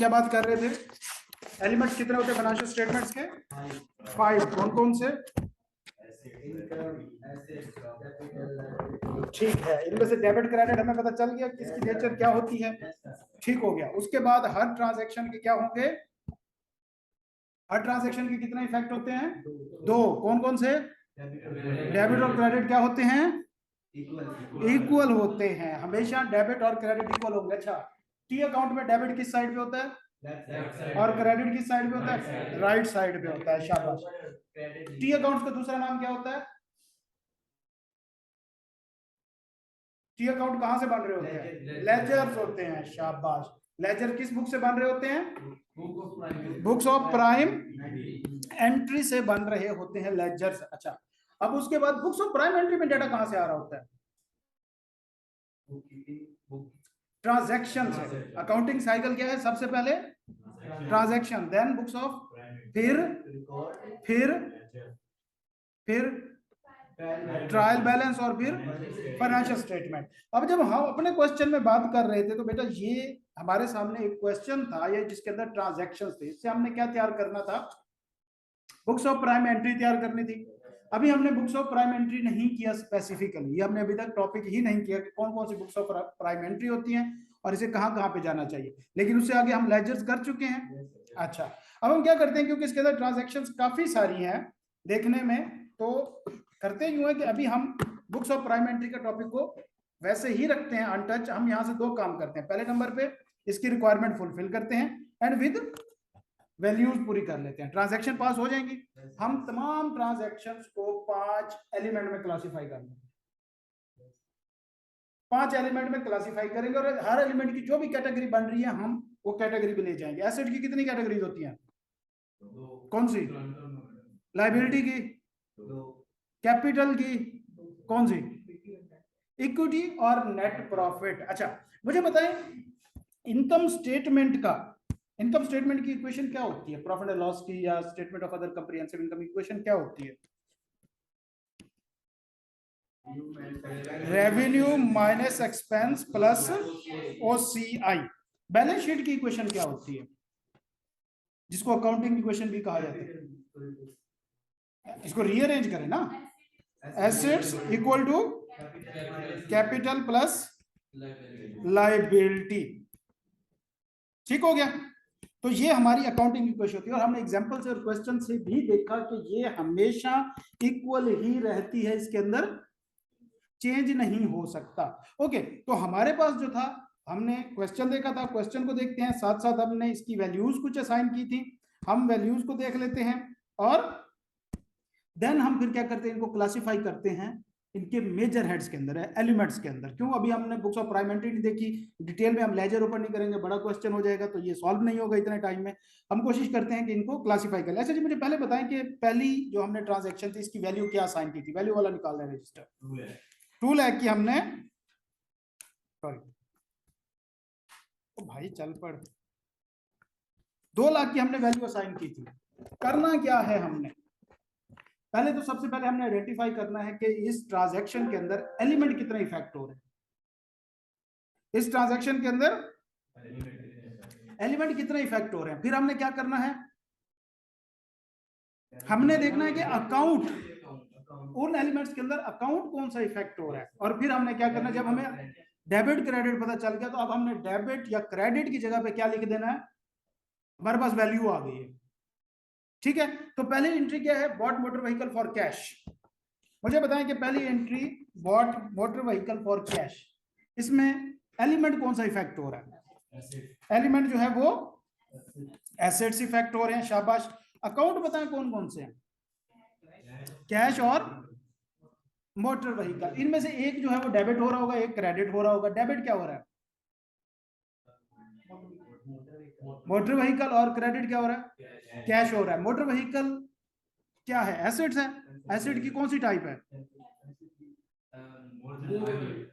क्या बात कर रहे थे? एलिमेंट्स कितने होते हैं फाइनेंशियल स्टेटमेंट्स के? 5। कौन कौन से? ठीक है, इनमें से डेबिट क्रेडिट हमें पता चल गया कि इसकी नेचर क्या होती है। ठीक हो गया। उसके बाद हर ट्रांजैक्शन के क्या होंगे? हर ट्रांजैक्शन के कितने इफेक्ट होते हैं? 2। कौन कौन से? डेबिट और क्रेडिट क्या होते हैं? इक्वल होते हैं। हमेशा डेबिट और क्रेडिट इक्वल होंगे। अच्छा, टी अकाउंट में डेबिट किस साइड पे होता है और क्रेडिट किस साइड पे होता है? राइट साइड पे होता है। शाबाश। टी अकाउंट का दूसरा नाम क्या होता है? टी अकाउंट कहां से बन रहे होते हैं? लेजर्स होते हैं। शाबाश। लेजर किस बुक से बन रहे होते हैं? बुक्स ऑफ प्राइम एंट्री से बन रहे होते हैं लेजर्स। अच्छा, अब उसके बाद बुक्स ऑफ प्राइम एंट्री में डाटा कहां से आ रहा होता है? ट्रांजैक्शन से। अकाउंटिंग साइकिल क्या है? सबसे पहले ट्रांजैक्शन, देन बुक्स ऑफ, फिर ट्रायल बैलेंस और फिर फाइनेंशियल स्टेटमेंट। अब जब हम अपने क्वेश्चन में बात कर रहे थे तो बेटा ये हमारे सामने एक क्वेश्चन था ये जिसके अंदर ट्रांजैक्शंस थे। इससे हमने क्या तैयार करना था? बुक्स ऑफ प्राइम एंट्री तैयार करनी थी। अभी हमने बुक्स ऑफ प्राइम एंट्री नहीं किया स्पेसिफिकली, ये हमने अभी तक टॉपिक ही नहीं किया कि कौन कौन सी बुक्स ऑफ प्राइम एंट्री होती हैं और इसे कहां कहां पे जाना चाहिए। लेकिन उससे आगे हम लेजर्स कर चुके हैं। अच्छा, अब हम क्या करते हैं, क्योंकि इसके अंदर ट्रांजैक्शंस काफी सारी हैं देखने में, तो करते यूं है कि अभी हम बुक्स ऑफ प्राइम एंट्री का टॉपिक को वैसे ही रखते हैं अनटच। हम यहाँ से 2 काम करते हैं। पहले नंबर पे इसकी रिक्वायरमेंट फुलफिल करते हैं एंड विद वैल्यूज पूरी कर लेते हैं। ट्रांजैक्शन पास हो जाएंगी। हम तमाम ट्रांजैक्शंस को 5 एलिमेंट में क्लासिफाई कर लेंगे। 5 एलिमेंट में क्लासिफाई करेंगे और हर एलिमेंट की जो भी कैटेगरी बन रही है हम वो कैटेगरी भी ले जाएंगे। एसेट की कितनी कैटेगरीज होती हैं? कौन सी? लायबिलिटी की? कैपिटल की? कौन सी? इक्विटी और नेट प्रॉफिट। अच्छा, मुझे बताएं इनकम स्टेटमेंट की इक्वेशन क्या होती है? प्रॉफिट एंड लॉस की या statement of other comprehensive income equation क्या होती है? Revenue minus expense plus OCI. Balance sheet की इक्वेशन क्या होती है, जिसको अकाउंटिंग इक्वेशन भी कहा जाता है? इसको रीअरेंज करें ना, assets equal to capital plus liability. ठीक हो गया। तो ये हमारी अकाउंटिंग इक्वेशन होती है और हमने एग्जांपल से और क्वेश्चन से भी देखा कि ये हमेशा इक्वल ही रहती है, इसके अंदर चेंज नहीं हो सकता। ओके, तो हमारे पास जो था हमने क्वेश्चन देखा था, क्वेश्चन को देखते हैं, साथ साथ हमने इसकी वैल्यूज कुछ असाइन की थी। हम वैल्यूज को देख लेते हैं और देन हम फिर क्या करते हैं, इनको क्लासिफाई करते हैं इनके मेजर हेड्स के अंदर, एलिमेंट्स के अंदर। क्यों? अभी हमने बुक्स ऑफ प्राइम एंट्री नहीं देखी, डिटेल में हम लेजर ओपन नहीं करेंगे, बड़ा क्वेश्चन हो जाएगा तो ये सॉल्व नहीं होगा इतने टाइम में। हम कोशिश करते हैं कि इनको क्लासिफाई करें। अच्छा जी, मुझे पहले बताएं कि पहली जो हमने ट्रांजैक्शन थी इसकी वैल्यू क्या असाइन की थी? वैल्यू वाला निकाल रहे हैं रजिस्टर। 2 लाख की हमने, सॉरी तो भाई चल पड़, 2 लाख की हमने वैल्यू असाइन की थी। करना क्या है हमने? पहले तो सबसे पहले हमने आइडेंटिफाई करना है कि इस ट्रांजैक्शन के अंदर एलिमेंट कितने इफेक्ट हो रहे हैं। इस ट्रांजैक्शन के अंदर एलिमेंट कितने इफेक्ट हो रहे हैं। फिर हमने क्या करना है, हमने देखना है कि अकाउंट, उन एलिमेंट्स के अंदर अकाउंट कौन सा इफेक्ट हो रहा है। और फिर हमने क्या करना है, जब हमें डेबिट क्रेडिट पता चल गया तो अब हमने डेबिट या क्रेडिट की जगह पे क्या लिख देना है, हमारे पास वैल्यू आ गई है। ठीक है, तो पहली एंट्री क्या है? Bought motor vehicle for cash. मुझे बताएं कि पहली entry bought motor vehicle for cash, इसमें एलिमेंट कौन सा इफेक्ट हो रहा है? एलिमेंट जो है वो एसेट्स इफेक्ट हो रहे हैं। शाबाश। अकाउंट बताएं कौन कौन से हैं? कैश और मोटर व्हीकल। इनमें से एक जो है वो डेबिट हो रहा होगा, एक क्रेडिट हो रहा होगा। डेबिट क्या हो रहा है? Motor vehicle. और क्रेडिट क्या हो रहा है? कैश हो रहा है। मोटर व्हीकल क्या है? एसेट्स है। एसेट की कौन सी टाइप है?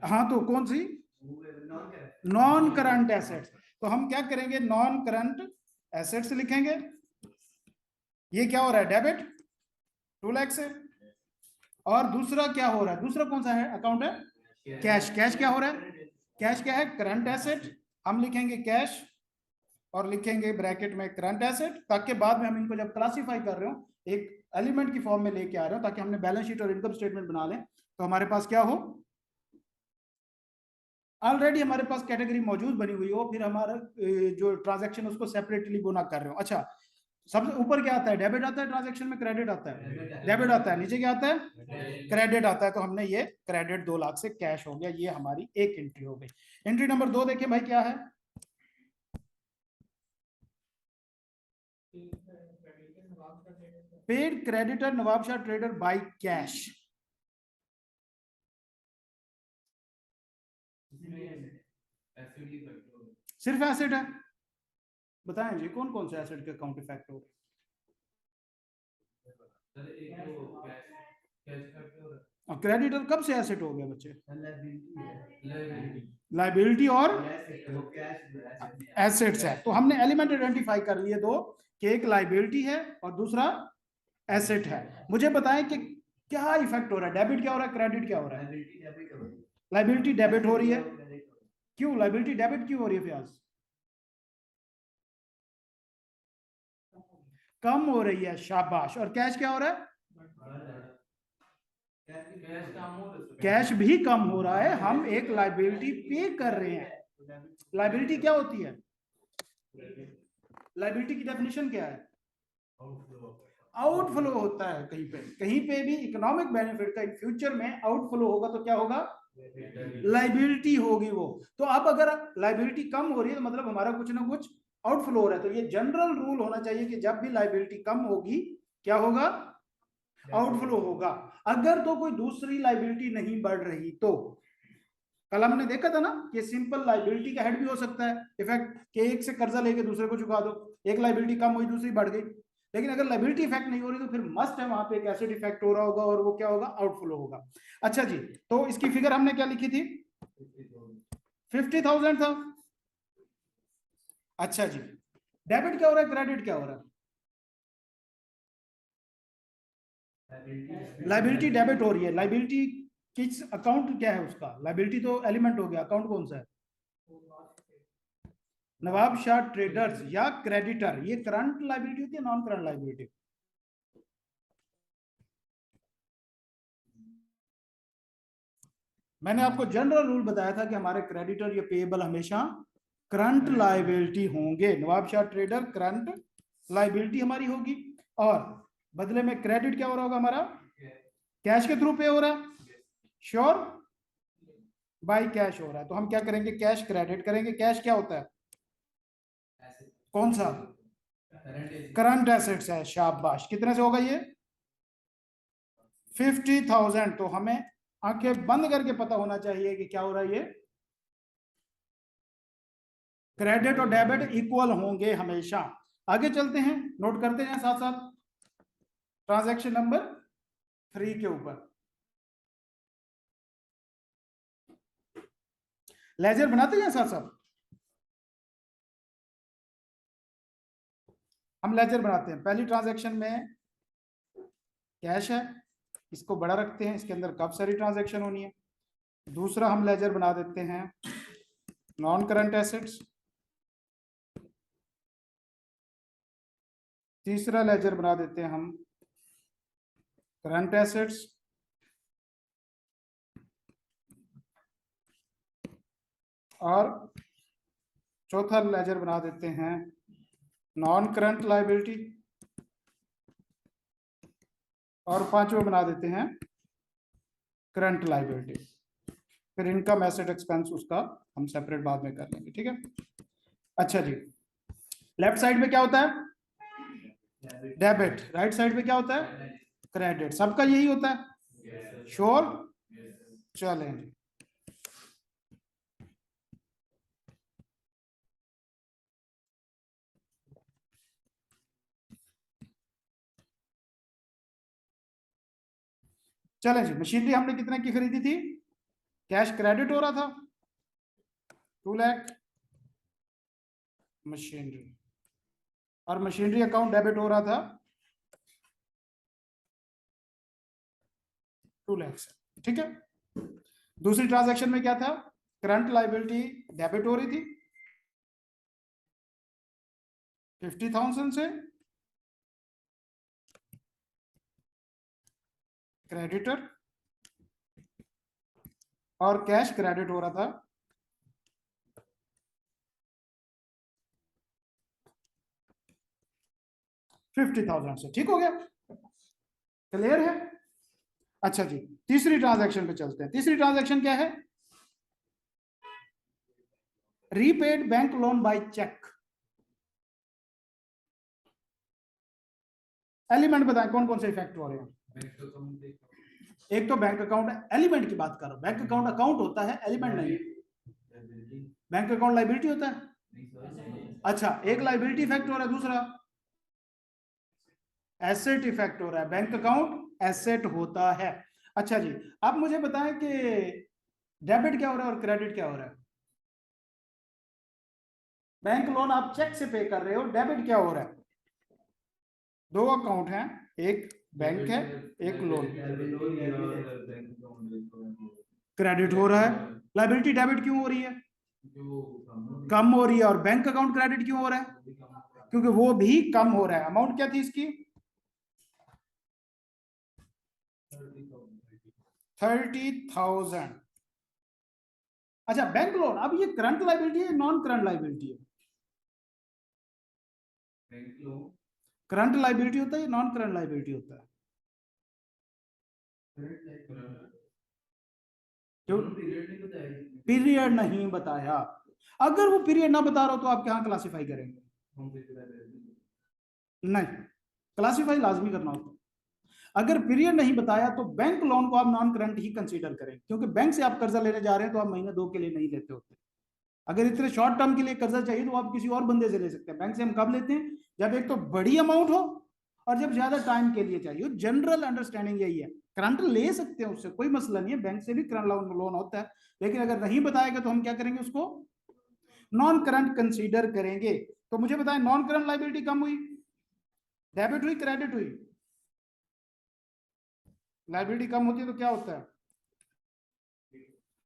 हाँ, तो कौन सी? Non current assets. तो हम क्या करेंगे, नॉन करंट एसेट्स लिखेंगे। ये क्या हो रहा है? डेबिट 2 लाख से। और दूसरा क्या हो रहा है? दूसरा कौन सा है अकाउंट है? कैश। कैश क्या हो रहा है? कैश क्या है? Current asset. हम लिखेंगे कैश और लिखेंगे ब्रैकेट में करंट एसेट, ताकि बाद में हम इनको जब क्लासिफाई कर रहे हो एक एलिमेंट की फॉर्म में लेके आ रहे हो, ताकि हमने बैलेंस शीट और इनकम स्टेटमेंट बना लें तो हमारे पास क्या हो, ऑलरेडी हमारे पास कैटेगरी मौजूद बनी हुई हो, फिर हमारा जो ट्रांजैक्शन उसको सेपरेटली वो ना कर रहे हो। अच्छा, सबसे ऊपर क्या आता है, डेबिट आता है, ट्रांजैक्शन में क्रेडिट आता है, डेबिट आता है, नीचे क्या आता है, क्रेडिट आता है। तो हमने ये क्रेडिट 2 लाख से कैश हो गया, ये हमारी एक एंट्री हो गई। एंट्री नंबर 2 देखिए भाई क्या है, paid creditor Nawabshah trader by cash. सिर्फ एसेट है, बताएं जी कौन कौन से एसेट के अकाउंट इफेक्ट हो रहे, और क्रेडिटर कब से एसेट हो गया बच्चे, लाइबिलिटी और एसेट्स है। तो हमने एलिमेंट आइडेंटिफाई कर लिए दो, कि एक लाइबिलिटी है और दूसरा एसेट है। मुझे बताएं कि क्या इफेक्ट हो रहा है, डेबिट क्या हो रहा है, क्रेडिट क्या हो रहा है, लाइबिलिटी डेबिट हो रही है। क्यों लाइबिलिटी डेबिट क्यों हो रही है फ्याज, कम हो रही है, शाबाश। और कैश क्या हो रहा है, कैश भी कम हो रहा है, हम एक लाइबिलिटी पे कर रहे हैं। लाइबिलिटी क्या होती है, लाइबिलिटी की डेफिनेशन क्या है, आउटफ्लो होता है। कहीं पे भी इकोनॉमिक बेनिफिट का इन फ्यूचर में आउटफ्लो होगा तो क्या होगा, लाइबिलिटी होगी वो। तो अब अगर लाइबिलिटी कम हो रही है तो मतलब हमारा कुछ ना कुछ आउटफ्लो हो रहा है। तो ये जनरल रूल होना चाहिए कि जब भी लाइबिलिटी कम होगी क्या होगा, आउटफ्लो होगा। अगर तो कोई दूसरी लाइबिलिटी नहीं बढ़ रही तो, कल हमने देखा था ना कि सिंपल लाइबिलिटी का हेड भी हो सकता है इफेक्ट, कि एक से कर्जा लेके दूसरे को चुका दो, एक लाइबिलिटी कम हुई दूसरी बढ़ गई। लेकिन अगर लाइबिलिटी इफेक्ट नहीं हो रही तो फिर मस्ट है वहां पे एक एसेट इफेक्ट हो रहा होगा, और वो क्या होगा, आउटफ्लो होगा। अच्छा जी, तो इसकी फिगर हमने क्या लिखी थी, 50,000 था। अच्छा जी, डेबिट क्या हो रहा है, क्रेडिट क्या हो रहा है, लाइबिलिटी डेबिट हो रही है। लाइबिलिटी किस अकाउंट क्या है उसका, लाइबिलिटी तो एलिमेंट हो गया, अकाउंट कौन सा है, नवाब शाह ट्रेडर्स या क्रेडिटर। ये करंट लाइबिलिटी होती है, नॉन करंट लाइबिलिटी, मैंने आपको जनरल रूल बताया था कि हमारे क्रेडिटर या पेएबल हमेशा करंट लाइबिलिटी होंगे। Nawab Shah trader current liability हमारी होगी, और बदले में क्रेडिट क्या हो रहा होगा हमारा, कैश के थ्रू पे हो रहा है, श्योर, बाई कैश हो रहा है। तो हम क्या करेंगे, कैश क्रेडिट करेंगे। कैश क्या होता है, कौन सा, करंट एसेट्स है, शाबाश। कितने से होगा ये, 50,000। तो हमें आंखें बंद करके पता होना चाहिए कि क्या हो रहा है, ये क्रेडिट और डेबिट इक्वल होंगे हमेशा। आगे चलते हैं, नोट करते हैं साथ साथ ट्रांजैक्शन नंबर 3 के ऊपर। लेजर बनाते हैं साथ साथ, हम लेजर बनाते हैं। पहली ट्रांजैक्शन में कैश है, इसको बड़ा रखते हैं, इसके अंदर काफी सारी ट्रांजैक्शन होनी है। दूसरा हम लेजर बना देते हैं नॉन करंट एसेट्स। तीसरा लेजर बना देते हैं हम करंट एसेट्स। और चौथा लेजर बना देते हैं नॉन करंट लाइबिलिटी। और पांचवा बना देते हैं करंट लाइबिलिटी। फिर इनकम एसेट एक्सपेंस उसका हम सेपरेट बाद में कर लेंगे, ठीक है। अच्छा जी, लेफ्ट साइड में क्या होता है, डेबिट, राइट साइड में क्या होता है, क्रेडिट। सबका यही होता है, श्योर। चलें जी, चलें जी। मशीनरी हमने कितने की खरीदी थी, कैश क्रेडिट हो रहा था 2 लाख मशीनरी, और मशीनरी अकाउंट डेबिट हो रहा था 2 लाख से, ठीक है। दूसरी ट्रांजैक्शन में क्या था, करंट लाइबिलिटी डेबिट हो रही थी, 50,000 से क्रेडिटर और कैश क्रेडिट हो रहा था 50,000 से। ठीक हो गया, क्लियर है? अच्छा जी, तीसरी ट्रांजैक्शन पे चलते हैं। तीसरी ट्रांजैक्शन क्या है? Repaid bank loan by cheque. Element बताएं कौन कौन से इफेक्ट हो रहे हैं। एक तो बैंक अकाउंट, एलिमेंट की बात कर रहा हूं। बैंक अकाउंट अकाउंट होता है, एलिमेंट नहीं। बैंक अकाउंट लाइबिलिटी होता है। अच्छा, एक लाइबिलिटी इफेक्ट हो रहा है, दूसरा एसेट इफेक्ट हो रहा है। बैंक अकाउंट एसेट होता है। अच्छा जी, आप मुझे बताएं कि डेबिट क्या हो रहा है और क्रेडिट क्या हो रहा है? बैंक लोन आप चेक से पे कर रहे हो, डेबिट क्या हो रहा है? दो अकाउंट हैं, एक बैंक है, एक लोन। क्रेडिट हो रहा है। लाइबिलिटी डेबिट क्यों हो रही है? कम हो रही है। और बैंक अकाउंट क्रेडिट क्यों हो रहा है? क्योंकि वो भी कम हो रहा है। अमाउंट क्या थी इसकी? 30,000। अच्छा, बैंक लोन, अब ये करंट लाइबिलिटी है, नॉन करंट लाइबिलिटी है? करंट लाइबिलिटी होता है, नॉन करंट लाइबिलिटी होता है? क्यों पीरियड नहीं बताया? अगर वो पीरियड ना बता रहा हो तो आप क्या क्लासिफाई करेंगे? नहीं, क्लासिफाई लाजमी करना होता है। अगर पीरियड नहीं बताया तो बैंक लोन को आप नॉन करंट ही कंसीडर करें, क्योंकि बैंक से आप कर्जा लेने जा रहे हैं तो आप महीने दो के लिए नहीं लेते होते। अगर इतने शॉर्ट टर्म के लिए कर्जा चाहिए तो आप किसी और बंदे से ले सकते हैं। बैंक से हम कब लेते हैं? जब एक तो बड़ी अमाउंट हो और जब ज्यादा टाइम के लिए चाहिए। जनरल अंडरस्टैंडिंग यही है। करंट ले सकते हैं, उससे कोई मसला नहीं है, बैंक से भी करंट लोन होता है। लेकिन अगर नहीं बताएगा तो हम क्या करेंगे? उसको नॉन करंट कंसीडर करेंगे। तो मुझे बताएं, नॉन करंट लाइबिलिटी कम हुई, डेबिट हुई, क्रेडिट हुई? लाइबिलिटी कम होती है तो क्या होता है?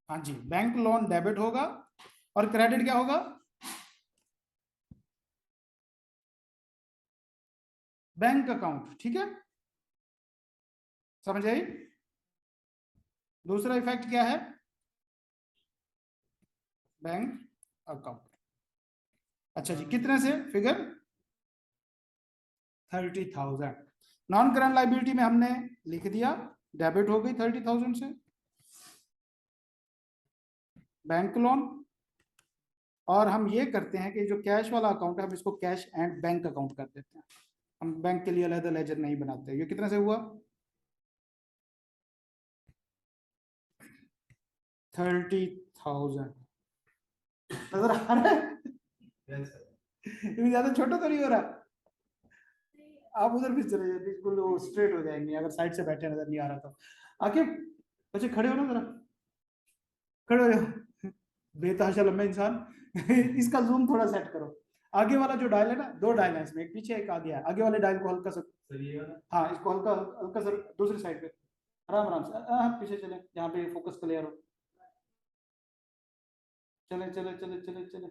हाँ जी, बैंक लोन डेबिट होगा और क्रेडिट क्या होगा? Bank account. ठीक है, समझ आई? दूसरा इफेक्ट क्या है? Bank account. अच्छा जी, कितने से फिगर? 30,000। नॉन करंट लाइबिलिटी में हमने लिख दिया, डेबिट हो गई 30,000 से बैंक लोन। और हम ये करते हैं कि जो कैश वाला अकाउंट है हम इसको कैश एंड बैंक अकाउंट कर देते हैं। हम बैंक के लिए अलग लेजर नहीं बनाते। ये कितने से हुआ? 30,000। नजर आ रहा है? ये ज्यादा छोटा तो नहीं हो रहा? आप उधर भी चले जाए, बिल्कुल वो स्ट्रेट हो जाएंगे अगर साइड से बैठे नजर नहीं आ रहा तो। आके बच्चे खड़े हो ना जरा, खड़े हो जाओ। बेतहाशा लंबा इंसान। इसका जूम थोड़ा सेट करो। आगे वाला जो डायल है ना, दो डायल है इसमें, एक पीछे एक आगे है। आगे वाले डायल को हल्का सा, हाँ इसको हल्का हल्का सा दूसरी साइड पे, आराम आराम से। पीछे चले, यहाँ पे फोकस क्लियर हो। चले चले चले चले चले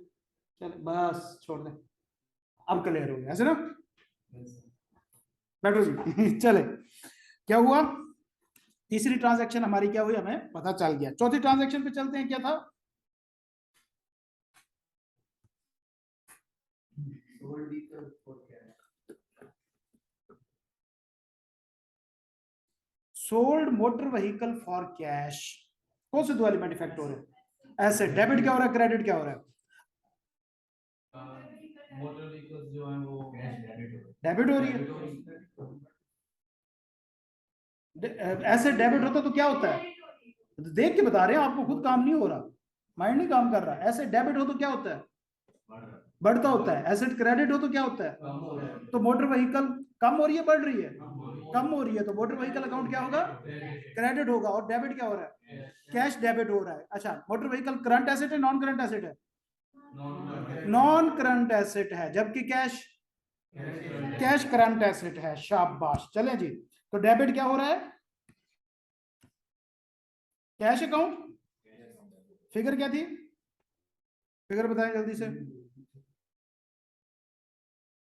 चले, बस छोड़ दे। अब क्लियर हो गया ऐसे ना? बैठो जी। चले, क्या हुआ? तीसरी ट्रांजैक्शन हमारी क्या हुई, हमें पता चल गया। चौथी ट्रांजैक्शन पे चलते हैं, क्या था? Sold motor vehicle for cash. कौन से दो एलिमेंट इफेक्ट हो रहे हैं? ऐसे डेबिट क्या हो रहा है, क्रेडिट क्या हो रहा है? मोटर व्हीकल जो है वो डेबिट हो रही है। ऐसे डेबिट होता तो क्या होता है? तो देख के बता रहे हैं आपको, खुद काम नहीं हो रहा, माइंड नहीं काम कर रहा। ऐसे डेबिट हो तो क्या होता है? बढ़ता होता है। एसेट क्रेडिट हो तो क्या होता है? तो मोटर व्हीकल कम हो रही है, बढ़ रही है? कम हो रही है, तो मोटर व्हीकल अकाउंट क्या होगा? क्रेडिट होगा। और डेबिट क्या हो रहा है? कैश डेबिट हो रहा है। अच्छा, मोटर व्हीकल करंट एसेट है, नॉन करंट एसेट है? नॉन करंट एसेट है, जबकि कैश, कैश करंट एसेट है। शाबाश, चले जी। तो डेबिट क्या हो रहा है? Cash account. फिगर क्या थी? फिगर बताएं जल्दी से।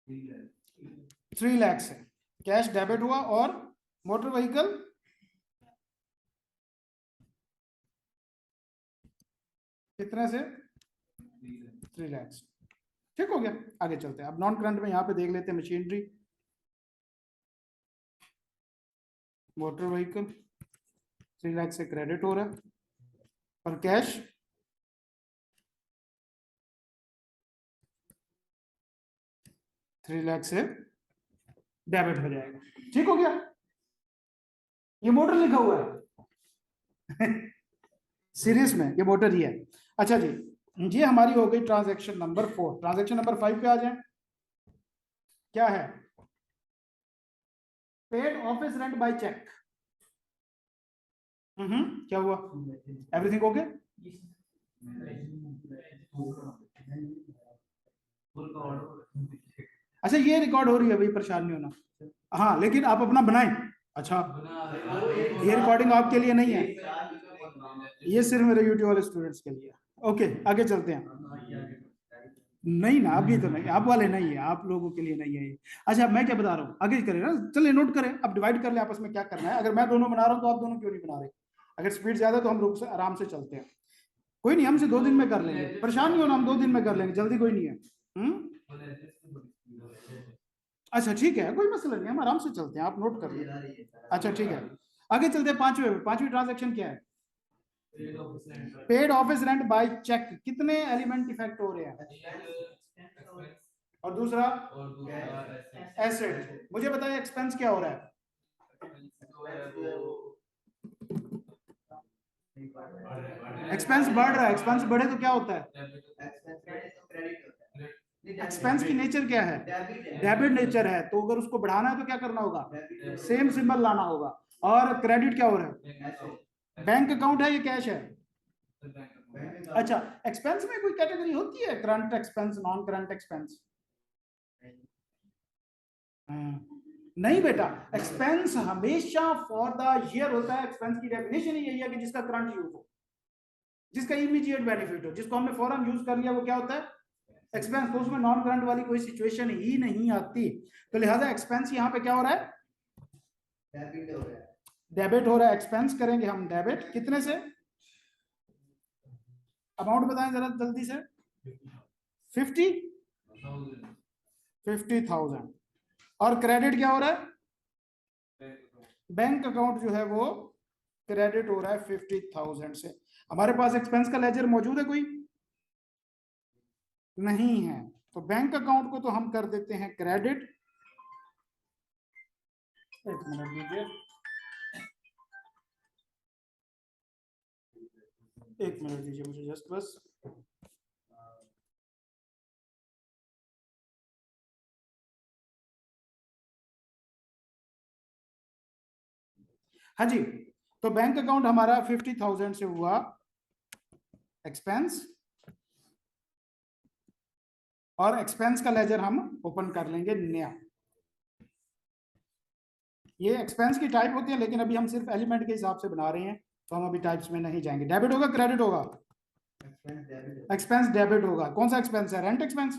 3 लाख से कैश डेबिट हुआ और मोटर व्हीकल कितने से 3 लाख से। ठीक हो गया, आगे चलते हैं। अब नॉन करंट में यहाँ पे देख लेते हैं मशीनरी, मोटर व्हीकल 3 लाख से क्रेडिट हो रहा है और कैश 3 लाख से डेबिट हो जाएगा। ठीक हो गया, ये मोटर लिखा हुआ है सीरीज में, ये मोटर ही है। अच्छा जी, ये हमारी हो गई ट्रांजैक्शन नंबर 4। ट्रांजैक्शन नंबर 5 पे आ जाए, क्या है? Paid office rent by cheque. क्या हुआ? Everything okay? अच्छा, ये रिकॉर्ड हो रही है भाई, परेशान नहीं होना। हाँ, लेकिन आप अपना बनाएं। अच्छा, ये रिकॉर्डिंग आपके लिए नहीं है, ये सिर्फ मेरे यूट्यूब वाले स्टूडेंट्स के लिए। ओके, आगे चलते हैं। नहीं ना, अभी तो नहीं, आप वाले नहीं है, आप लोगों के लिए नहीं है ये। अच्छा, मैं क्या बता रहा हूँ, आगे करें ना, चलिए नोट करें, अब डिवाइड कर ले आपस में, क्या करना है। अगर मैं दोनों बना रहा हूँ तो आप दोनों क्यों नहीं बना रहे? अगर स्पीड ज्यादा है तो हम रुक से आराम से चलते हैं, कोई नहीं, हमसे 2 दिन में कर लेंगे, परेशान नहीं होना, हम 2 दिन में कर लेंगे, जल्दी कोई नहीं है। अच्छा ठीक है, कोई मसला नहीं, हम आराम से चलते हैं, आप नोट कर लें। अच्छा ठीक है, आगे चलते हैं। पांचवी ट्रांजेक्शन क्या है? Paid office rent by cheque. कितने एलिमेंट इफेक्ट हो रहे हैं? और दूसरा एसेट। मुझे बताइए एक्सपेंस क्या हो रहा है? एक्सपेंस बढ़ रहा है, एक्सपेंस बढ़े तो क्या होता है? एक्सपेंस की नेचर क्या है? डेबिट नेचर है, तो अगर उसको बढ़ाना है तो क्या करना होगा? सेम सिंबल लाना होगा। और क्रेडिट क्या हो रहा है? बैंक अकाउंट है, ये कैश है? अच्छा, एक्सपेंस में कोई कैटेगरी होती है, current expense, non current expense? नहीं बेटा, एक्सपेंस हमेशा फॉर द ईयर होता है। एक्सपेंस की डेफिनेशन ही यही है कि जिसका करंट यूज हो, जिसका इमीडिएट बेनिफिट हो, जिसको हमने फौरन यूज कर लिया, वो क्या होता है? एक्सपेंस। तो उसमें नॉन करंट वाली कोई सिचुएशन ही नहीं आती, तो लिहाजा एक्सपेंस यहाँ पे क्या हो रहा है? डेबिट हो रहा है। एक्सपेंस करेंगे हम डेबिट, कितने से? अमाउंट बताएं जरा जल्दी से। 50,000। और क्रेडिट क्या हो रहा है? बैंक अकाउंट जो है वो क्रेडिट हो रहा है 50,000 से। हमारे पास एक्सपेंस का लेजर मौजूद है कोई? नहीं है, तो बैंक अकाउंट को तो हम कर देते हैं क्रेडिट। एक मिनट दीजिए, एक मिनट दीजिए मुझे जस्ट बस। हाँ जी, तो बैंक अकाउंट हमारा 50,000 से हुआ एक्सपेंस, और एक्सपेंस का लेजर हम ओपन कर लेंगे नया। ये एक्सपेंस की टाइप होती है, लेकिन अभी हम सिर्फ एलिमेंट के हिसाब से बना रहे हैं, तो हम अभी टाइप्स में नहीं जाएंगे। डेबिट होगा, क्रेडिट होगा? एक्सपेंस डेबिट होगा। कौन सा एक्सपेंस है? Rent expense.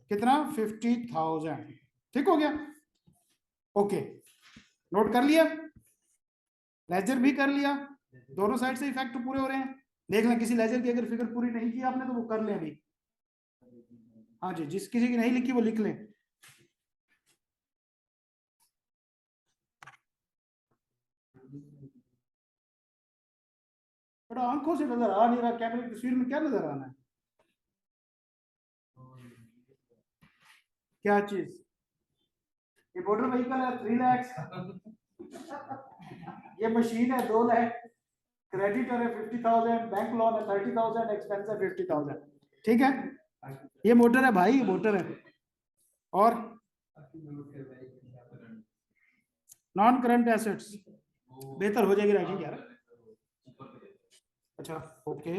कितना? 50,000। ठीक हो गया, ओके, नोट कर लिया, लेजर भी कर लिया, दोनों साइड से इफेक्ट पूरे हो रहे हैं। देख लें किसी लेजर की अगर फिगर पूरी नहीं की आपने तो वो कर लें अभी। हाँ जी, जिस किसी की नहीं लिखी वो लिख लें। बड़ा आंखों से नजर आ नहीं रहा, कैमरे की तस्वीर में क्या नजर आना है? क्या चीज? ये मोटर व्हीकल है 3 लाख, ये मशीन है 2 लाख, क्रेडिटर है 50,000, बैंक लोन है 30,000, एक्सपेंस है 50,000। ठीक है, ये मोटर है भाई, मोटर है। और नॉन करंट एसेट्स बेहतर हो जाएगी राइटिंग यार। अच्छा ओके,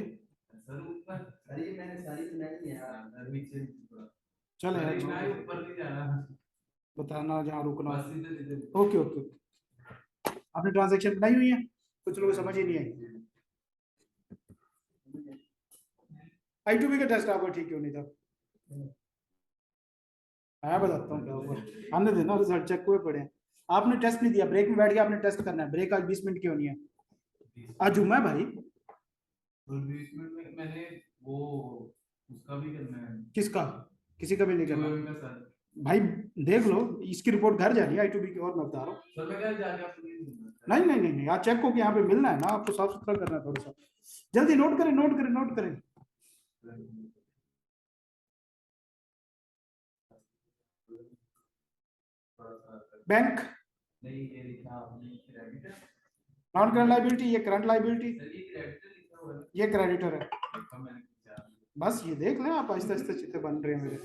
चले बताना जहाँ रुकना। ओके ओके, आपने ट्रांजेक्शन बनाई हुई है, कुछ लोगों को समझ ही नहीं आई। I2B का टेस्ट आपका ठीक क्यों नहीं था? मैं बताता हूँ क्या हुआ। आने देना, रिजल्ट चेक हुए पड़े हैं। आपने टेस्ट नहीं दिया, ब्रेक में बैठ के आपने टेस्ट करना है। ब्रेक आज 20 मिनट की होनी है, आज जुम्मा है भाई। 20 मिनट में मैंने वो उसका भी करना है। किसका? किसी का भी नहीं करना QM का सर। भाई। देख लो, इसकी रिपोर्ट घर जा रही है I2B की, और मैं बता रहा हूँ। सर मैं क्या जाके आपको नहीं दूंगा। नहीं नहीं नहीं नहीं, आज चेक को कि यहाँ पे मिलना है ना, आपको साफ सुथरा करना है थोड़ा सा। जल्दी नोट करें, नोट करें, नोट करें। बैंक, नहीं ये लिखा आपने क्रेडिटर। नॉन करंट लाइबिलिटी, ये करंट लाइबिलिटी, सर ये क्रेडिटर लिखा हुआ है। ये क्रेडिटर है। लिखा मैंने क्या? बस ये देख लें आप, आहिस्ता आहिस्ता चित्ते बन रहे हैं मेरे।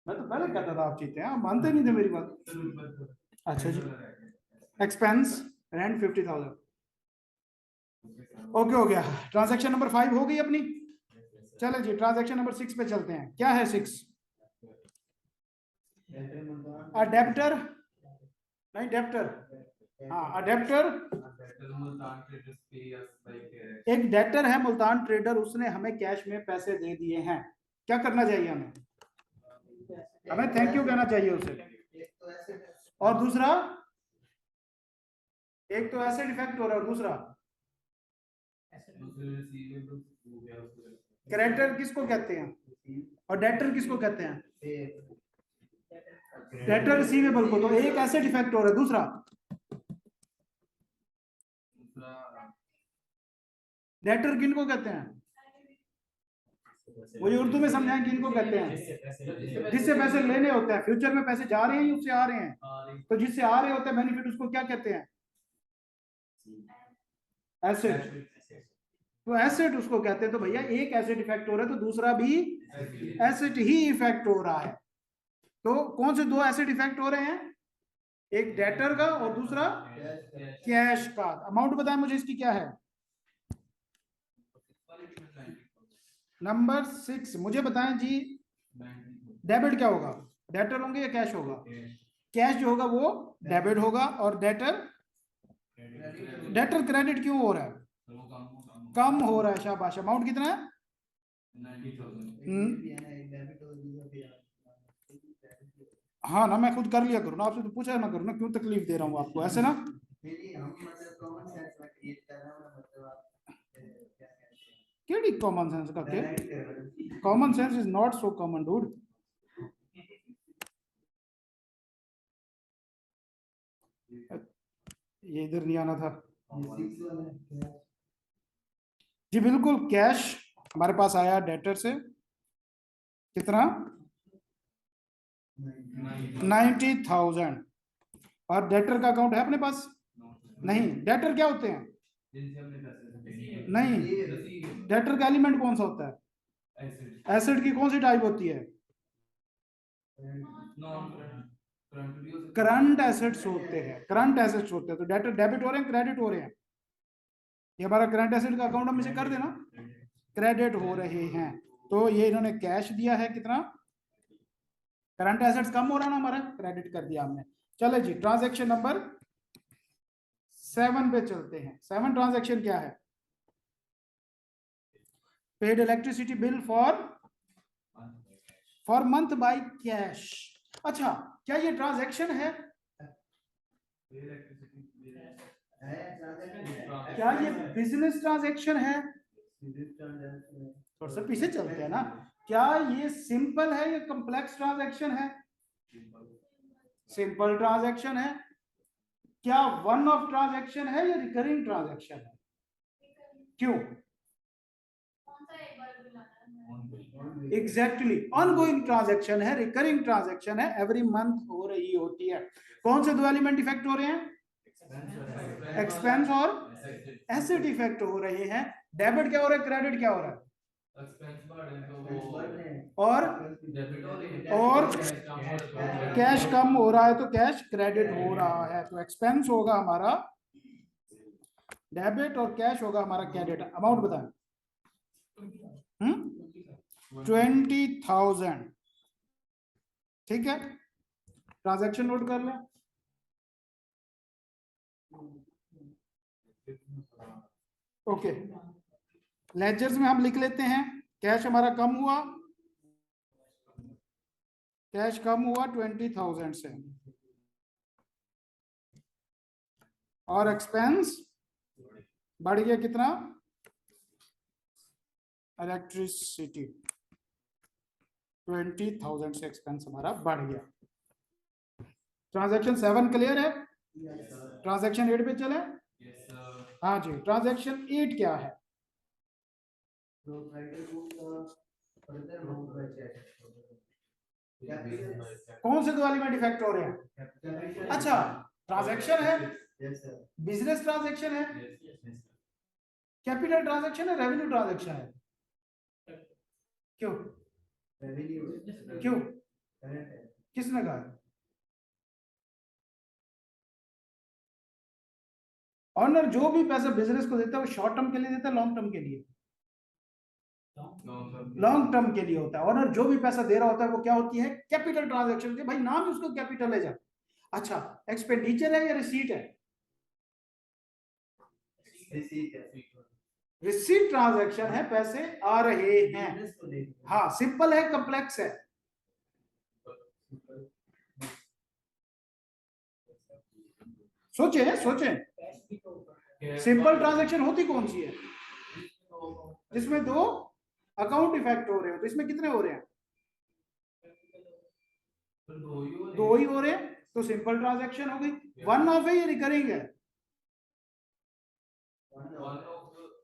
मैं तो पहले कहता था आप चीते हैं, आप मानते नहीं थे मेरी बात। अच्छा जी, एक्सपेंस रेंट 50,000। ओके हो गया। ट्रांजैक्शन नंबर 5 हो गई अपनी। चलो जी, ट्रांजैक्शन नंबर 6 पे चलते हैं। क्या है 6? डेब्टर, नहीं डेब्टर, हाँ डेब्टर। एक डेब्टर है मुल्तान ट्रेडर, उसने हमें कैश में पैसे दे दिए हैं। क्या करना चाहिए हमें? हमें थैंक यू कहना चाहिए उसे। और दूसरा, एक तो एसेट इफेक्ट हो रहा है, और दूसरा क्रेडिटर किसको कहते हैं, और डेटर किसको कहते हैं? डेटर रिसीवेबल को। तो एक एसेट इफेक्ट हो रहा है, दूसरा डेटर किनको कहते हैं? मुझे उर्दू में समझाएं किनको कहते हैं? जिससे पैसे लेने होते हैं, फ्यूचर में पैसे जा रहे हैं या उससे आ रहे हैं? तो जिससे आ रहे होते हैं बेनिफिट, उसको क्या कहते हैं? एसेट। तो एसेट उसको कहते हैं। तो भैया एक एसेट इफेक्ट हो रहा है, तो दूसरा भी एसेट ही इफेक्ट हो रहा है। तो कौन से दो एसेट इफेक्ट हो रहे हैं? एक डेटर का और दूसरा कैश का। अमाउंट बताएं मुझे इसकी क्या है? नंबर 6 मुझे बताएं जी। डेबिट क्या होगा? डेटर होंगे या कैश होगा? कैश जो होगा वो डेबिट होगा, और डेटर, डेटर क्रेडिट क्यों हो रहा है? कम हो रहा है, शाबाश। अमाउंट कितना है? 90,000। हाँ ना, मैं खुद कर लिया करूँ ना, आपसे तो पूछा ना करूँ ना, क्यों तकलीफ दे रहा हूँ आपको ऐसे ना। केड़ी कॉमन सेंस का के? Common sense is not so common dude. ये इधर नहीं आना था जी। बिल्कुल, कैश हमारे पास आया डेटर से, कितना? 90,000। और डेटर का अकाउंट है अपने पास? नहीं। डेटर क्या होते हैं? नहीं, डेटर का एलिमेंट कौन सा होता है? एसेट की कौन सी टाइप होती है? करंट एसेट्स होते हैं, करंट एसेट्स होते हैं। तो डेटर डेबिट हो रहे हैं, क्रेडिट हो रहे हैं? ये हमारा करंट एसेट का अकाउंट हम इसे कर देना, क्रेडिट हो रहे हैं। तो ये इन्होंने कैश दिया है, कितना? करंट एसेट्स कम हो रहा ना हमारा, क्रेडिट कर दिया हमने। चले जी, ट्रांजैक्शन नंबर 7 पे चलते हैं। 7 ट्रांजैक्शन क्या है? Paid electricity bill for month by cash. अच्छा, क्या ये ट्रांजैक्शन है? क्या ये बिजनेस ट्रांजैक्शन है? थोड़ा सा पीछे चलते हैं ना। क्या ये सिंपल है या कॉम्प्लेक्स ट्रांजैक्शन है? सिंपल ट्रांजैक्शन है। क्या वन ऑफ ट्रांजैक्शन है या रिकरिंग ट्रांजैक्शन है? क्यों? एग्जैक्टली, ऑनगोइंग ट्रांजैक्शन है, रिकरिंग ट्रांजैक्शन है, एवरी मंथ हो रही होती है। कौन से दो एलिमेंट इफेक्ट हो रहे हैं? एक्सपेंस और एसेट इफेक्ट हो रहे हैं। डेबिट क्या हो रहा है, क्रेडिट क्या हो रहा है? और कैश कम हो रहा है, तो कैश क्रेडिट हो रहा है। तो एक्सपेंस होगा हमारा डेबिट और कैश होगा हमारा क्रेडिट। अमाउंट बताएं। 20,000। ठीक है, ट्रांजैक्शन नोट कर लें। ओके, लेजर्स में हम लिख लेते हैं, कैश हमारा कम हुआ, कैश कम हुआ 20,000 से, और एक्सपेंस बढ़ गया कितना, इलेक्ट्रिसिटी 20,000 से एक्सपेंस हमारा बढ़ गया। ट्रांजैक्शन 7 क्लियर है? ट्रांजैक्शन 8 पे चले? हाँ जी, ट्रांजैक्शन 8 क्या है? कौन से दो एलिमेंट इफेक्ट हो रहे हैं? अच्छा, ट्रांजैक्शन है, बिजनेस ट्रांजैक्शन है, कैपिटल ट्रांजैक्शन है, रेवेन्यू ट्रांजैक्शन है? क्यों? क्यों? किसने कहा? ऑनर जो भी पैसा बिजनेस को देता है वो शॉर्ट टर्म के लिए देता है, लॉन्ग टर्म के लिए? लॉन्ग टर्म के लिए होता है। ऑनर जो भी पैसा दे रहा होता है वो क्या होती है, कैपिटल ट्रांजैक्शन। भाई नाम उसको कैपिटल है जा। अच्छा, एक्सपेंडिचर है या रिसीट है? रिसीट ट्रांजैक्शन है, पैसे आ रहे हैं। हाँ, सिंपल है, कॉम्प्लेक्स है? सोचे सोचे, सिंपल ट्रांजैक्शन होती कौन सी है? जिसमें दो अकाउंट इफेक्ट हो रहे हो। तो इसमें कितने हो रहे हैं? दो ही हो रहे हैं, तो सिंपल ट्रांजैक्शन हो गई। वन ऑफ है या रिकरिंग है?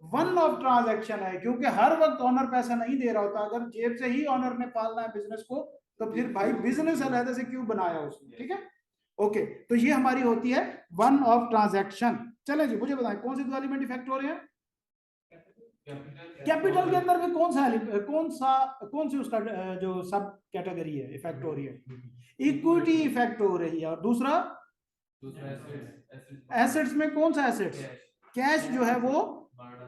वन ऑफ ट्रांजैक्शन है, क्योंकि हर वक्त ऑनर पैसा नहीं दे रहा होता। अगर जेब से ही ऑनर ने पालना है बिजनेस को, तो फिर भाई बिजनेस अलग से क्यों बनाया उसने? ठीक है, ओके। तो ये हमारी होती है वन ऑफ ट्रांजैक्शन। चले जी, मुझे बताएं कौन से दो एलिमेंट इफेक्ट हो रहे हैं? कैपिटल के अंदर में कौन सी उसका जो सब कैटेगरी है इफेक्ट हो रही है? इक्विटी इफेक्ट हो रही है। और दूसरा एसेट्स में कौन सा एसेट्स? कैश जो है वो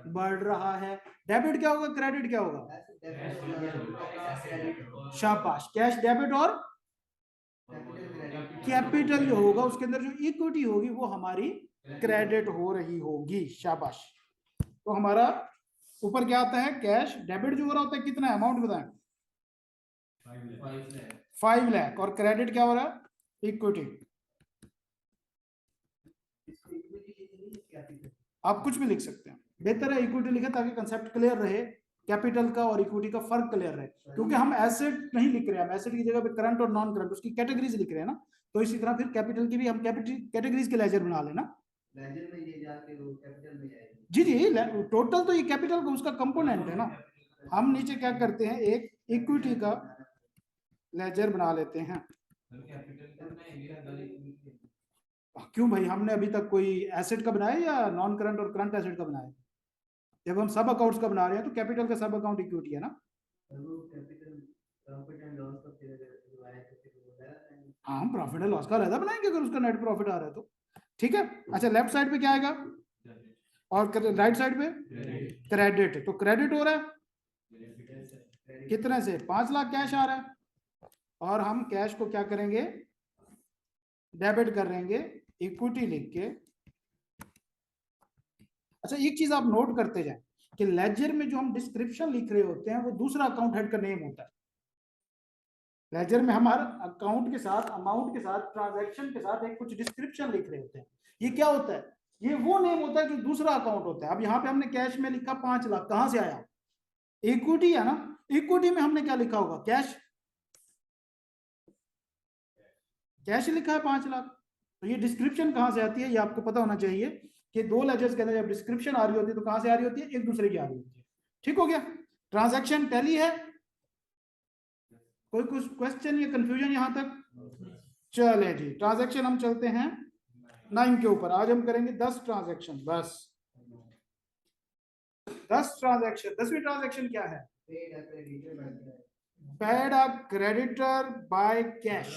बढ़ रहा है। डेबिट क्या होगा, क्रेडिट क्या होगा? शाबाश, कैश डेबिट और कैपिटल जो होगा उसके अंदर जो इक्विटी होगी वो हमारी क्रेडिट हो रही होगी। शाबाश। तो हमारा ऊपर क्या आता है, कैश डेबिट जो हो रहा होता है, कितना अमाउंट बताएं? 5 लाख। और क्रेडिट क्या हो रहा है? इक्विटी। आप कुछ भी लिख सकते हैं, बेहतर है इक्विटी लिखे ताकि कंसेप्ट क्लियर रहे, कैपिटल का और इक्विटी का फर्क क्लियर रहे। क्योंकि हम एसेट नहीं लिख रहे हैं, हम एसेट की जगह पे करंट और नॉन करंट उसकी कैटेगरीज लिख रहे हैं ना। तो इसी तरह फिर कैपिटल की भी हम कैटेगरीज के लेजर बना लेना। लेजर में ये जाके वो कैपिटल में जाएगी। जी जी, टोटल तो ये कैपिटल का उसका कंपोनेंट है ना। हम नीचे क्या करते हैं, एक इक्विटी का लेजर बना लेते हैं। क्यों भाई, हमने अभी तक कोई एसेट का बनाया या नॉन करंट और करंट एसेट का बनाया? जब हम सब अकाउंट्स का बना रहे हैं तो कैपिटल का सब अकाउंट इक्विटी है ना। हाँ, हम प्रॉफिट एंड लॉस का अलग बनाएंगे अगर उसका नेट प्रॉफिट आ रहा है तो। ठीक है, अच्छा लेफ्ट साइड पे क्या आएगा और राइट साइड पे क्रेडिट। तो क्रेडिट हो रहा है कितने से? 5 लाख कैश आ रहा है, और हम कैश को क्या करेंगे, डेबिट करेंगे इक्विटी लिख के। अच्छा, एक चीज आप नोट करते जाएं कि लेजर में जो हम डिस्क्रिप्शन लिख रहे होते हैं वो दूसरा अकाउंट हेड का नेम होता है। लेजर में हमारा अकाउंट के साथ, अमाउंट के साथ, ट्रांजैक्शन के साथ एक कुछ डिस्क्रिप्शन लिख रहे होते हैं। ये क्या होता है? ये वो नेम होता है जो दूसरा अकाउंट होता है। अब यहाँ पे हमने कैश में लिखा 5 लाख, कहां से आया? इक्विटी है ना। इक्विटी में हमने क्या लिखा होगा? कैश। कैश लिखा है 5 लाख। तो ये डिस्क्रिप्शन कहां से आती है ये आपको पता होना चाहिए कि दो लेजर्स के अंदर जब डिस्क्रिप्शन आ रही होती है तो कहां से आ रही होती है? एक दूसरे की आ रही होती है। ठीक हो गया, ट्रांजैक्शन टैली है। कोई कुछ क्वेश्चन या कंफ्यूजन यहां तक? चले जी, ट्रांजैक्शन हम चलते हैं 9 के ऊपर। आज हम करेंगे 10 ट्रांजैक्शन, बस 10 ट्रांजैक्शन। 10वीं ट्रांजैक्शन क्या है? Paid a creditor by cash.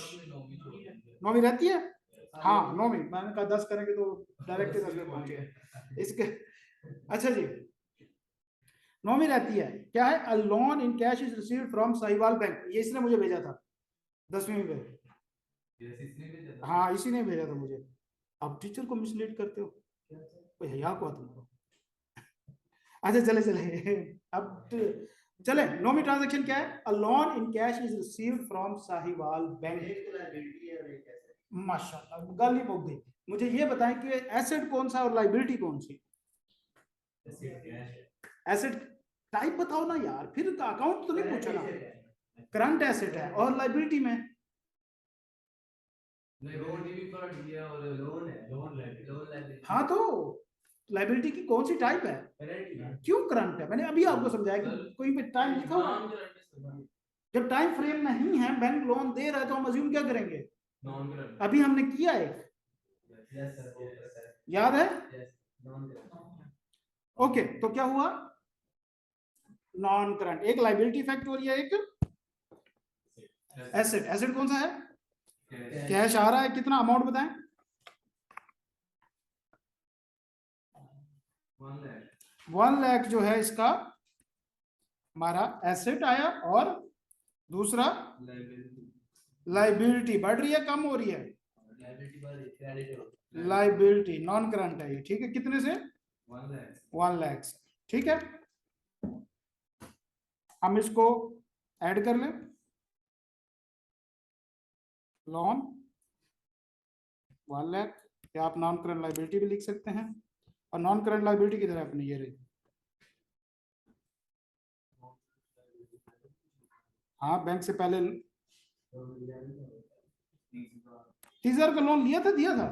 नौवीं रहती है? हाँ, नौवीं। मैंने कहा 10 करेंगे तो डायरेक्ट 10 में पहुंचे इसके। अच्छा जी, नौवीं रहती है क्या है? A loan in cash is received from Sahiwal bank. ये इसने मुझे भेजा था 10वीं में। हाँ, इसी ने भेजा था मुझे। अब टीचर को मिसलीड करते हो, कोई हया को तुमको। अच्छा चले चले, अब चले, नौवीं ट्रांजैक्शन क्या है? A loan in cash is received from Sahiwal bank. माशाल्लाह, गाली मुक गई। मुझे ये बताएं कि एसेट कौन सा और लाइबिलिटी कौन सी? एसेट टाइप बताओ ना यार, फिर अकाउंट तो नहीं पूछा ना। करंट एसेट है और लाइबिलिटी में हाँ, तो लाइबिलिटी की कौन सी टाइप है? क्यों करंट है? मैंने अभी आपको समझाया कि कोई पे टाइम लिखा हुआ है। जब टाइम फ्रेम नहीं है, बैंक लोन दे रहा है, तो हम अज्यूम क्या करेंगे? अभी हमने किया एक, याद है? ओके, तो क्या हुआ? Non current. एक लाइबिलिटी इफेक्ट हो रही है, एक एसेट। एसेट कौन सा है? कैश आ रहा है। कितना अमाउंट बताएं? 1 लाख जो है इसका हमारा एसेट आया, और दूसरा लाइबिलिटी बढ़ रही है, कम हो रही है? लाइबिलिटी नॉन करंट है ये, ठीक है। कितने से? 1 लाख से, ठीक है। हम इसको ऐड कर लें, लोन 1 लाख, या आप नॉन करंट लाइबिलिटी भी लिख सकते हैं। और नॉन करंट लाइबिलिटी किधर है अपनी? ये रही। हाँ, बैंक से पहले 30,000 का लोन लिया था, दिया था,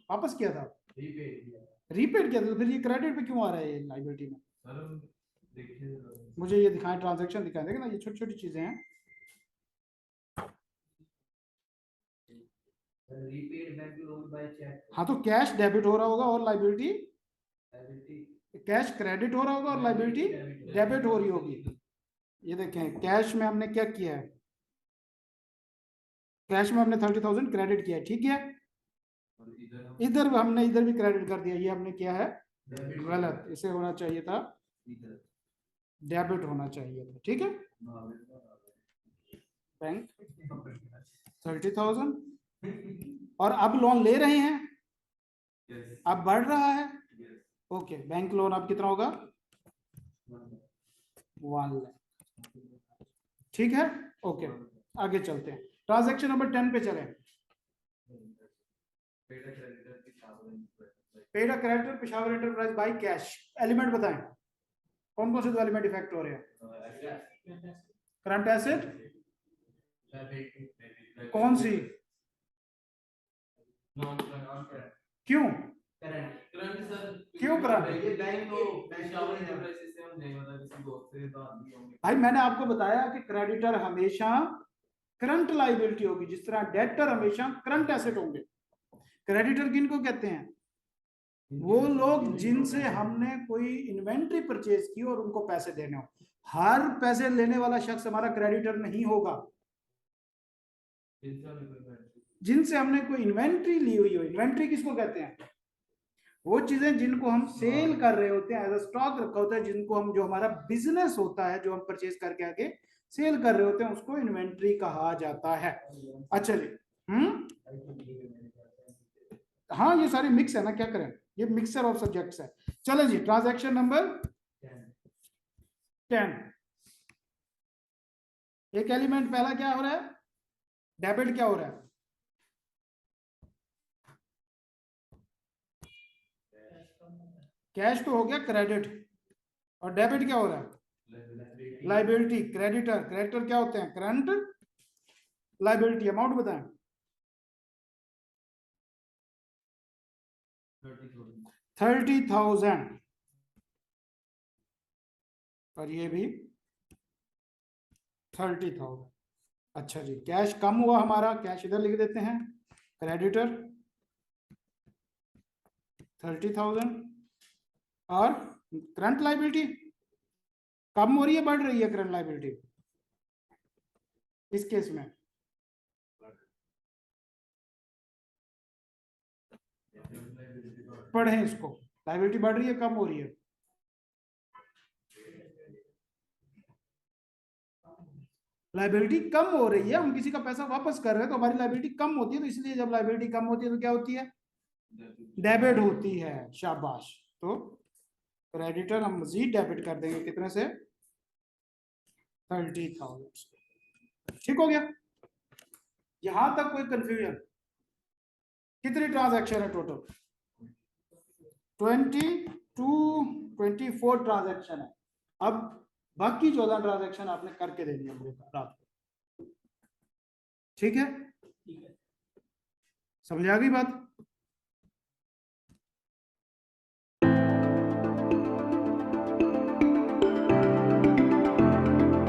वापस किया था, रीपेड किया था, तो फिर ये क्रेडिट पे क्यों आ रहा है ये लाइबिलिटी में? मुझे ये दिखाएं, ट्रांजैक्शन दिखाएं, देखिए ना, ये छोटी छोटी चीजें हैं। हाँ, तो कैश डेबिट हो रहा होगा और लाइबिलिटी, कैश क्रेडिट हो रहा होगा और लाइबिलिटी डेबिट हो रही होगी। ये देखें, कैश में हमने क्या किया है? कैश में हमने 30,000 क्रेडिट किया है, ठीक है। इधर हमने इधर भी क्रेडिट कर दिया, ये हमने किया है गलत, इसे होना चाहिए था डेबिट होना चाहिए था, ठीक है। बैंक 30,000, और अब लोन ले रहे हैं, अब बढ़ रहा है। ओके, बैंक लोन अब कितना होगा? 1 लाख, ठीक है। ओके, आगे चलते हैं, ट्रांजैक्शन नंबर 10 पे चले। Paid a creditor Peshawar enterprise by cash. Element बताएं, कौन कौन से एलिमेंट इफेक्ट हो रहे हैं? करंट एसेट कौन सी? क्यों? क्यों करंट? भाई मैंने आपको बताया कि क्रेडिटर हमेशा करंट लाइबिलिटी होगी, जिस तरह डेटर हमेशा करंट एसेट होंगे। क्रेडिटर किनको कहते हैं? वो लोग जिनसे हमने कोई इन्वेंट्री परचेज की और उनको पैसे देने हो। हर पैसे लेने वाला शख्स हमारा क्रेडिटर नहीं होगा। जिनसे हमने कोई इन्वेंट्री ली हुई हो, इन्वेंट्री किसको कहते हैं? वो चीजें जिनको हम सेल कर रहे होते हैं, एज अ स्टॉक रखा होता है, जिनको हम, जो हमारा बिजनेस होता है, जो हम परचेज करके आगे सेल कर रहे होते हैं, उसको इन्वेंट्री कहा जाता है। अच्छा जी, हाँ, ये सारे मिक्स है ना, क्या करें, ये मिक्सचर ऑफ सब्जेक्ट्स है। चलो जी, ट्रांजैक्शन नंबर 10। एक एलिमेंट पहला क्या हो रहा है? डेबिट। क्या हो रहा है? कैश तो हो गया क्रेडिट, और डेबिट क्या हो रहा है? लाइबिलिटी। क्रेडिटर, क्रेडिटर क्या होते हैं? Current liability. अमाउंट बताएं। 30,000, और ये भी 30,000। अच्छा जी, कैश कम हुआ हमारा, कैश इधर लिख देते हैं। क्रेडिटर 30,000, और करंट लाइबिलिटी कम हो रही है, बढ़ रही है करंट लाइबिलिटी इस केस में? पढ़ें इसको, लाइबिलिटी बढ़ रही है, कम हो रही है? लाइबिलिटी कम हो रही है। हम किसी का पैसा वापस कर रहे हैं तो हमारी लाइबिलिटी कम होती है, तो इसलिए जब लाइबिलिटी कम होती है तो क्या होती है? डेबिट होती है। शाबाश। तो क्रेडिटर हम मजीद डेबिट कर देंगे, कितने से? 30,000। ठीक हो गया, यहां तक कोई कंफ्यूजन? कितनी ट्रांजैक्शन है टोटल? 24 ट्रांजैक्शन है। अब बाकी 14 ट्रांजैक्शन आपने करके देनी है मेरे को रात को। ठीक है, समझ आ गई बात?